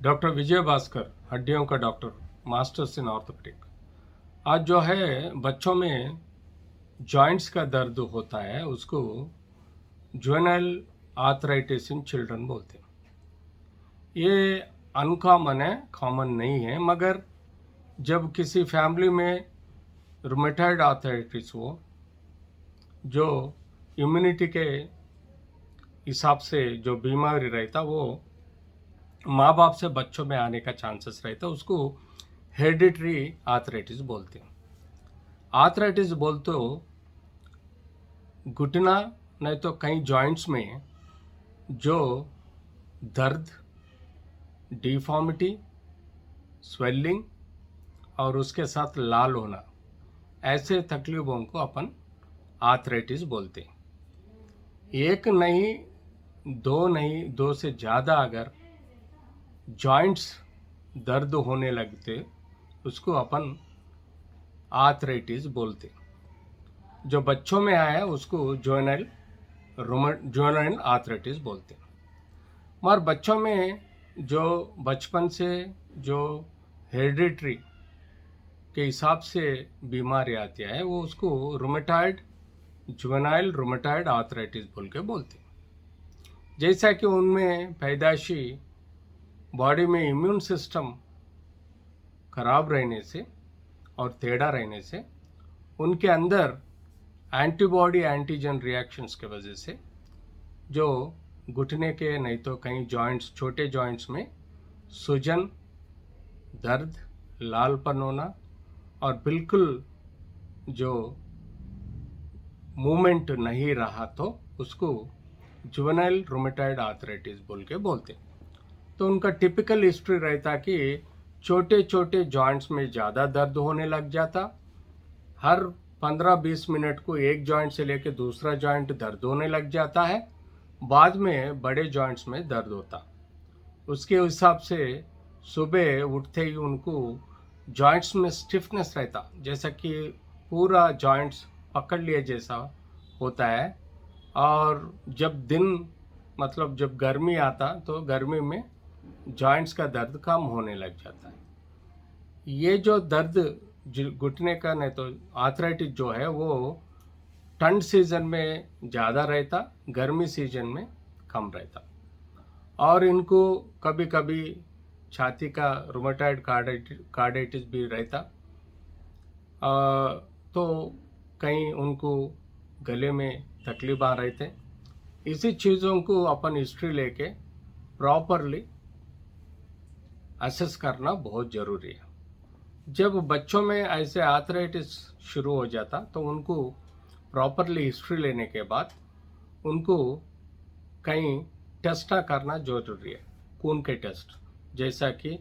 Doctor विजय भास्कर, हड्डियों का doctor, masters in orthopaedic. आज जो है बच्चों में जॉइंट्स का दर्द होता है, उसको जुवेनाइल आर्थराइटिस इन चिल्ड्रन बोलते हैं। ये अनकॉमन है, कॉमन नहीं है, मगर जब किसी फैमिली में रूमेटॉइड आर्थराइटिस हो, जो इम्यूनिटी के हिसाब से जो बीमारी रहता, वो माँ बाप से बच्चों में आने का चांसेस रहता, उसको हेरिडिटरी आर्थराइटिस बोलते हैं। आर्थराइटिस बोलते हो घुटना नहीं तो कई जॉइंट्स में जो दर्द, डिफॉर्मिटी, स्वेलिंग और उसके साथ लाल होना, ऐसे तकलीफों को अपन आर्थराइटिस बोलते हैं। एक नहीं, दो से ज़्यादा अगर जॉइंट्स दर्द होने लगते, उसको अपन आर्थराइटिस बोलते। जो बच्चों में आया उसको जुवेनाइल आर्थराइटिस बोलते। मगर बच्चों में जो बचपन से जो हेरिडिटरी के हिसाब से बीमारी आती है, वो उसको जुवेनाइल रूमेटॉइड आर्थराइटिस बोल के बोलते। जैसा कि उनमें पैदाशी बॉडी में इम्यून सिस्टम खराब रहने से और टेढ़ा रहने से उनके अंदर एंटीबॉडी एंटीजन रिएक्शंस के वजह से जो घुटने के नहीं तो कई जॉइंट्स, छोटे जॉइंट्स में सूजन, दर्द, लालपन होना और बिल्कुल जो मूवमेंट नहीं रहा, तो उसको जुवेनाइल रूमेटॉइड आर्थराइटिस बोल के बोलते। तो उनका टिपिकल हिस्ट्री रहता कि छोटे छोटे जॉइंट्स में ज़्यादा दर्द होने लग जाता, हर 15-20 मिनट को एक जॉइंट से लेकर दूसरा जॉइंट दर्द होने लग जाता है, बाद में बड़े जॉइंट्स में दर्द होता। उसके हिसाब से सुबह उठते ही उनको जॉइंट्स में स्टिफनेस रहता, जैसा कि पूरा जॉइंट्स पकड़ लिए जैसा होता है। और जब जब गर्मी आता तो गर्मी में जॉइंट्स का दर्द कम होने लग जाता है। ये जो दर्द घुटने का नहीं तो आर्थराइटिस जो है वो ठंड सीजन में ज़्यादा रहता, गर्मी सीजन में कम रहता। और इनको कभी कभी छाती का रूमेटॉइड कार्डाइटिस भी रहता। तो कहीं उनको गले में तकलीफ आ रहे थे। इसी चीज़ों को अपन हिस्ट्री लेके प्रॉपरली असेस करना बहुत ज़रूरी है। जब बच्चों में ऐसे आर्थराइटिस शुरू हो जाता तो उनको प्रॉपरली हिस्ट्री लेने के बाद उनको कहीं टेस्ट करना जरूरी है, खून के टेस्ट, जैसा कि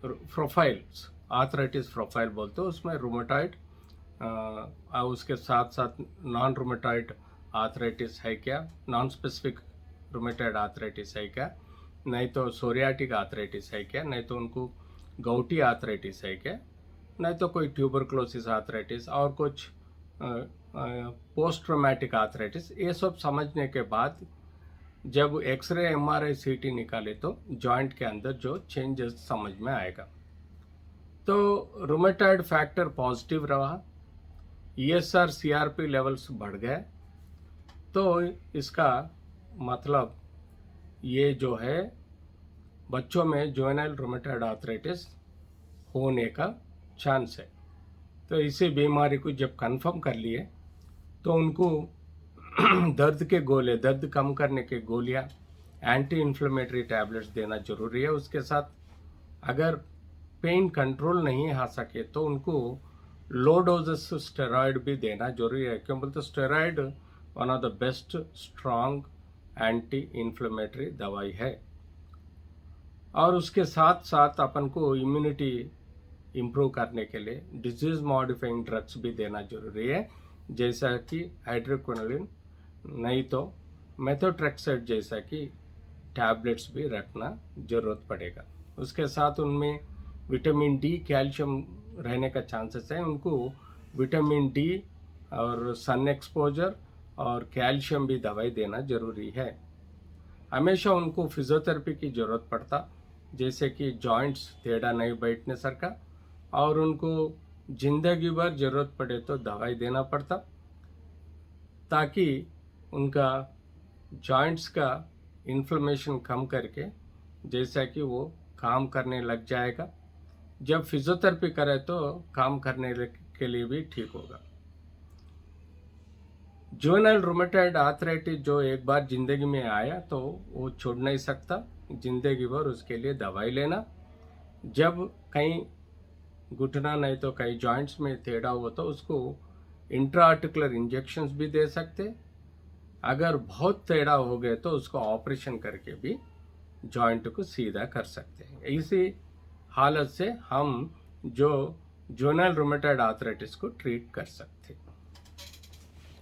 प्रोफाइल्स, आर्थराइटिस प्रोफाइल बोलते हैं, उसमें रूमेटॉइड उसके साथ साथ नॉन रूमेटॉइड आर्थराइटिस है क्या, नॉन स्पेसिफिक रूमेटॉइड आर्थराइटिस है क्या, नहीं तो सोरियाटिक आर्थराइटिस है क्या, नहीं तो उनको गौटी आर्थराइटिस है क्या, नहीं तो कोई ट्यूबरक्लोसिस आर्थराइटिस और कुछ पोस्ट ट्रॉमेटिक आर्थराइटिस। ये सब समझने के बाद जब एक्सरे, एमआरआई, सीटी निकाले तो जॉइंट के अंदर जो चेंजेस समझ में आएगा। तो रूमेटॉइड फैक्टर पॉजिटिव रहा, ईएसआर सीआरपी लेवल्स बढ़ गए, तो इसका मतलब ये जो है बच्चों में जुवेनाइल रूमेटॉइड आर्थराइटिस होने का चांस है। तो इसी बीमारी को जब कंफर्म कर लिए तो उनको दर्द के गोले, दर्द कम करने के गोलियां, एंटी इन्फ्लेमेटरी टैबलेट्स देना जरूरी है। उसके साथ अगर पेन कंट्रोल नहीं आ सके तो उनको लो डोजेस स्टेरॉयड भी देना जरूरी है। क्यों बोलते, steroid one of the best strong anti inflammatory दवाई है। और उसके साथ साथ अपन को इम्यूनिटी इम्प्रूव करने के लिए डिजीज मॉडिफाइंग ड्रग्स भी देना जरूरी है, जैसा कि हाइड्रोक्विनोलिन, नहीं तो मेथोट्रेक्सेट जैसा कि टैबलेट्स भी रखना जरूरत पड़ेगा। उसके साथ उनमें विटामिन डी, कैल्शियम रहने का चांसेस है। उनको विटामिन डी और सन एक्सपोजर और कैल्शियम भी दवाई देना जरूरी है। हमेशा उनको फिजियोथेरेपी की ज़रूरत पड़ता, जैसे कि जॉइंट्स टेढ़ा नहीं बैठने सर का, और उनको जिंदगी भर ज़रूरत पड़े तो दवाई देना पड़ता, ताकि उनका जॉइंट्स का इन्फ्लेमेशन कम करके जैसा कि वो काम करने लग जाएगा। जब फिजियोथेरेपी करे तो काम करने के लिए भी ठीक होगा। जुवेनाइल रूमेटॉइड आर्थराइटिस जो एक बार जिंदगी में आया तो वो छोड़ नहीं सकता, जिंदगी भर उसके लिए दवाई लेना। जब कहीं घुटना नहीं तो कहीं जॉइंट्स में टेढ़ा हो तो उसको इंट्राआर्टिकुलर इंजेक्शंस भी दे सकते। अगर बहुत टेढ़ा हो गए तो उसको ऑपरेशन करके भी जॉइंट को सीधा कर सकते हैं। इसी हालत से हम जो जुवेनाइल रूमेटॉइड आर्थराइटिस को ट्रीट कर सकते हैं।